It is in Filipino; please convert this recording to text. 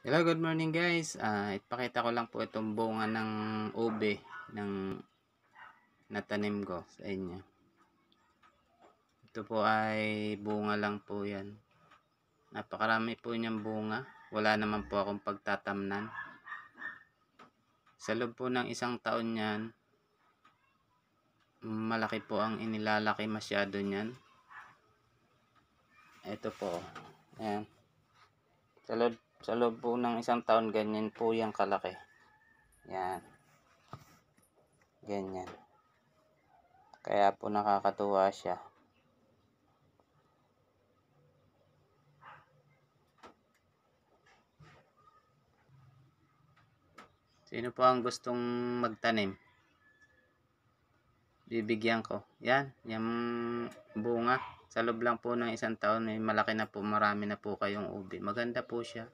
Hello, good morning guys. Ipakita ko lang po itong bunga ng ube ng natanim ko sa inyo. Ito po ay bunga lang po yan. Napakarami po niyang bunga. Wala naman po akong pagtatamnan. Sa loob po ng isang taon yan, malaki po ang inilalaki masyado niyan. Ito po. Ayan. Sa loob po ng isang taon, ganyan po yung kalaki. Yan. Ganyan. Kaya po nakakatuwa siya. Sino po ang gustong magtanim? Bibigyan ko. Yan. Yung bunga. Sa loob lang po ng isang taon, may malaki na po. Marami na po kayong ube. Maganda po siya.